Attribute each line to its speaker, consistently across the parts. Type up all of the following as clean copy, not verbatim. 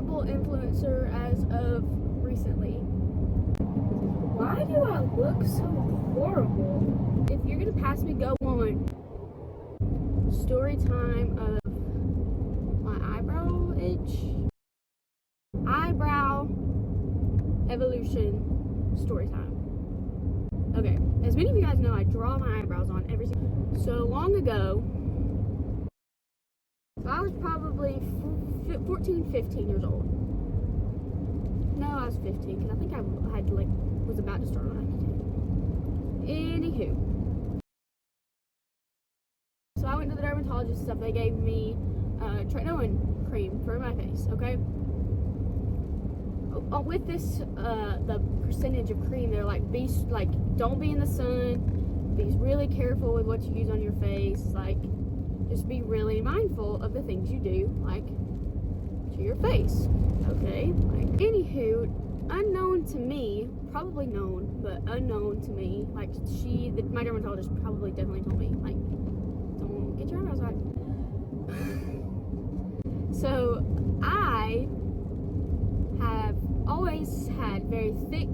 Speaker 1: lovable influencer as of recently. Why do I look so horrible? If you're gonna pass me, go on. Story time of my eyebrow itch. Eyebrow evolution story time. Okay, as many of you guys know, I draw my eyebrows on every single. So long ago, so I was probably 14, 15 years old. No, I was 15 because I think I had was about to start on it. Anywho, so I went to the dermatologist and stuff. They gave me tretinoin cream for my face. Okay. With this, the percentage of cream, they're like, don't be in the sun. Be really careful with what you use on your face. Like, just be really mindful of the things you do, like, to your face. Okay? Like, anywho, unknown to me, probably known, but unknown to me, like, my dermatologist probably definitely told me, like, don't get your eyebrows wet. So, I have always had very thick,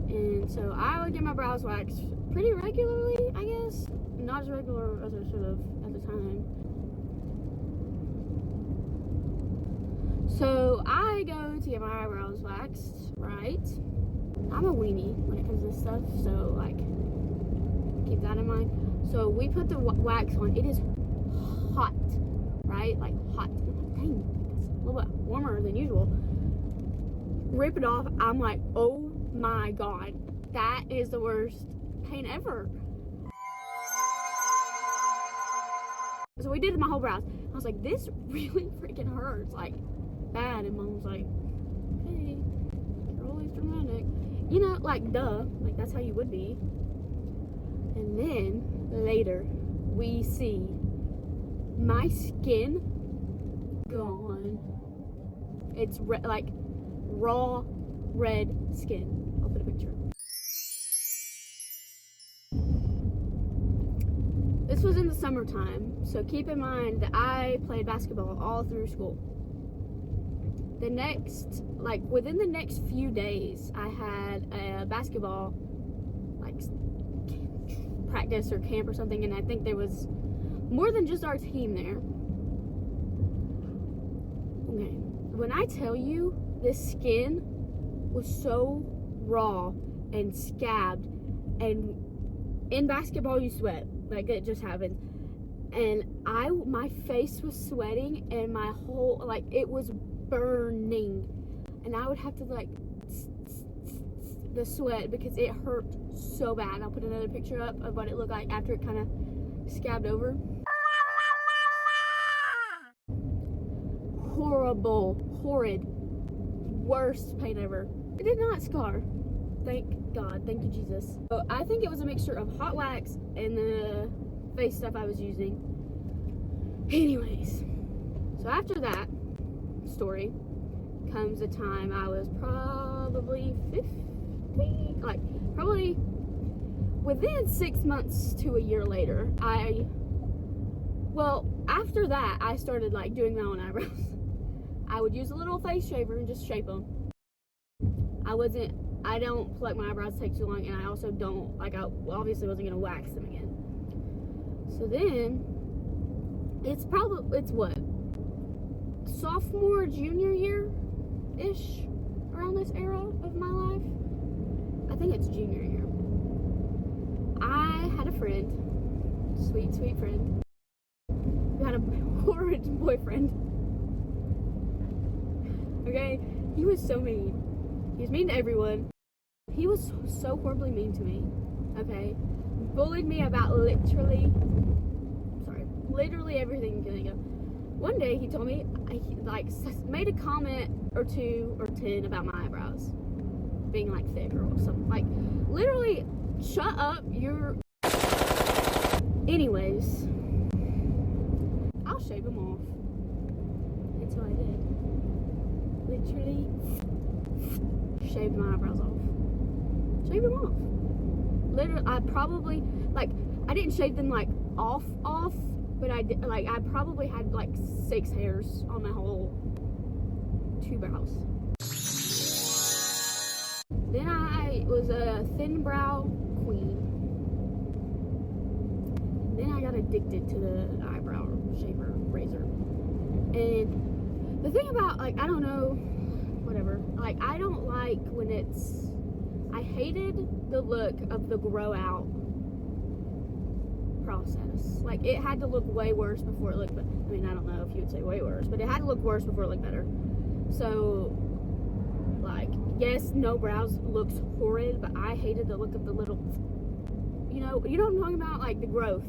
Speaker 1: and so I would get my brows waxed pretty regularly, I guess. Not as regular as I should have at the time. So I go to get my eyebrows waxed, right? I'm a weenie when it comes to this stuff, so like, keep that in mind. So we put the wax on. It is hot, right? Like hot. Dang, that's a little bit warmer than usual. Rip it off. I'm like, oh my god, that is the worst pain ever. So we did my whole brows. I was like, this really freaking hurts, like bad. And Mom was like, hey, you're always dramatic, you know, like duh, like that's how you would be. And then later we see my skin gone. It's like raw red skin. I'll put a picture. This was in the summertime, so keep in mind that I played basketball all through school. The next, like within the next few days, I had a basketball like practice or camp or something, and I think there was more than just our team there. Okay, when I tell you, this skin was so raw and scabbed, and in basketball you sweat, like it just happens. And my face was sweating, and my whole, like, it was burning, and I would have to like the sweat because it hurt so bad. I'll put another picture up of what it looked like after it kind of scabbed over. Horrible, horrid, worst pain ever. It did not scar. Thank God. Thank you, Jesus. So I think it was a mixture of hot wax and the face stuff I was using. Anyways, so after that story comes a time I was probably 15, like probably within 6 months to a year later. After that I started like doing my own eyebrows. I would use a little face shaver and just shape them. I don't pluck my eyebrows, take too long, and I also don't, like, I obviously wasn't gonna wax them again. So then, it's what? Sophomore, junior year-ish, around this era of my life. I think it's junior year. I had a friend, sweet, sweet friend, who had a horrid boyfriend. Okay? He was so mean. He was mean to everyone. He was so horribly mean to me. Okay? Bullied me about literally everything you can think of. One day he told me, like, made a comment or 2 or 10 about my eyebrows being like thick or something. Like, literally, shut up, anyways, I'll shave them off. And so I did. Literally shaved my eyebrows off. Shaved them off. Literally, I probably, like, I didn't shave them like off, but I did, like, I probably had like 6 hairs on my whole 2 brows. Then I was a thin brow queen. Then I got addicted to the eyebrow shaper razor. And the thing about, like, I don't know, whatever. Like, I don't like when it's, I hated the look of the grow out process. Like, it had to look way worse before it looked better. I mean, I don't know if you would say way worse, but it had to look worse before it looked better. So, like, yes, no brows looks horrid, but I hated the look of the little, you know what I'm talking about? Like, the growth.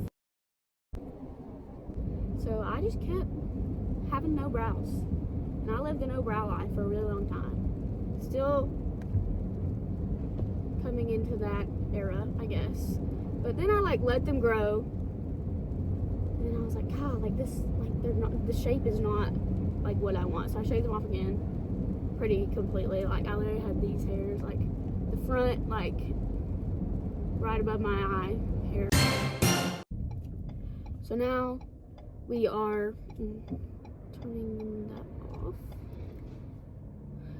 Speaker 1: So, I just kept having no brows. And I lived a no brow life for a really long time. Still coming into that era, I guess. But then I, like, let them grow. And then I was like, God, like, this, like, they're not, the shape is not, like, what I want. So I shaved them off again pretty completely. Like, I literally had these hairs, like, the front, like, right above my eye hair. So now we are turning that off.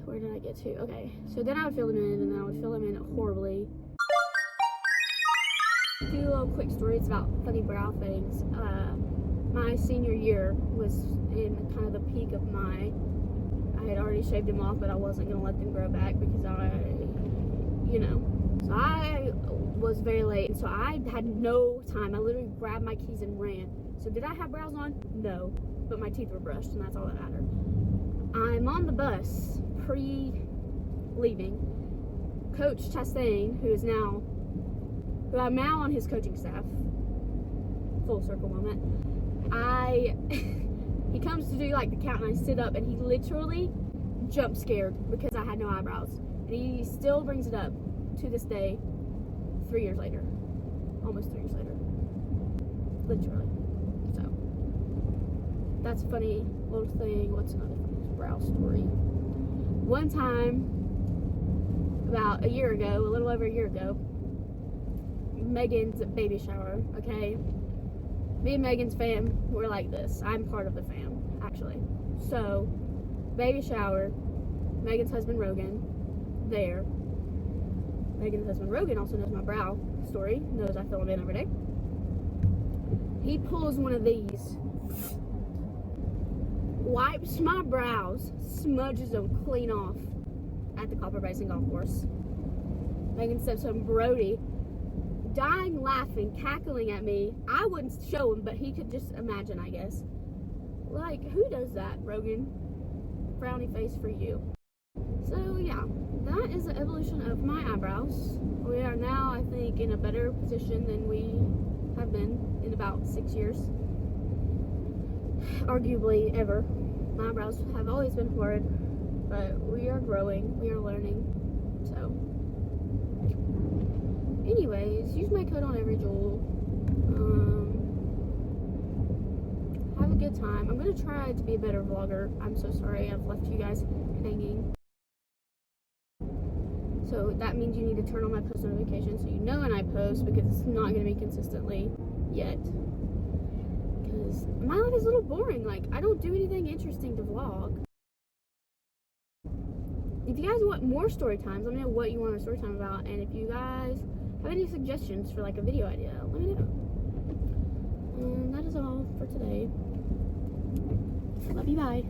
Speaker 1: Where did I get to? Okay, so then I would fill them in, and then I would fill them in horribly. Do a little quick story. It's about funny brow things. My senior year was in kind of the peak of I had already shaved them off, but I wasn't going to let them grow back because so I was very late, and so I had no time. I literally grabbed my keys and ran. So did I have brows on? No, but my teeth were brushed, and that's all that mattered. I'm on the bus pre-leaving. Coach Chastain, who I'm now on his coaching staff, full circle moment, he comes to do like the count, and I sit up, and he literally jump scared because I had no eyebrows, and he still brings it up to this day, 3 years later, almost 3 years later, literally. So that's a funny little thing. What's another funny brow story? One time, about a year ago, a little over a year ago, Megan's baby shower, okay? Me and Megan's fam, we're like this. I'm part of the fam, actually. So, baby shower, Megan's husband Rogan, there. Megan's husband Rogan also knows my brow story, knows I fill him in every day. He pulls one of these, wipes my brows, smudges them clean off at the Copper Basin Golf Course. Megan steps up, Brody, dying, laughing, cackling at me. I wouldn't show him, but he could just imagine, I guess. Like, who does that, Rogan? Frowny face for you. So, yeah, that is the evolution of my eyebrows. We are now, I think, in a better position than we have been in about 6 years. Arguably, ever. My eyebrows have always been horrid, but we are growing, we are learning, so. Anyways, use my code on every jewel. Have a good time. I'm gonna try to be a better vlogger. I'm so sorry I've left you guys hanging. So that means you need to turn on my post notifications so you know when I post, because it's not gonna be consistently yet. Because my life is a little boring. Like, I don't do anything interesting to vlog. If you guys want more story times, let me know what you want a story time about, and if you guys have any suggestions for like a video idea, let me know. And that is all for today. Love you, bye.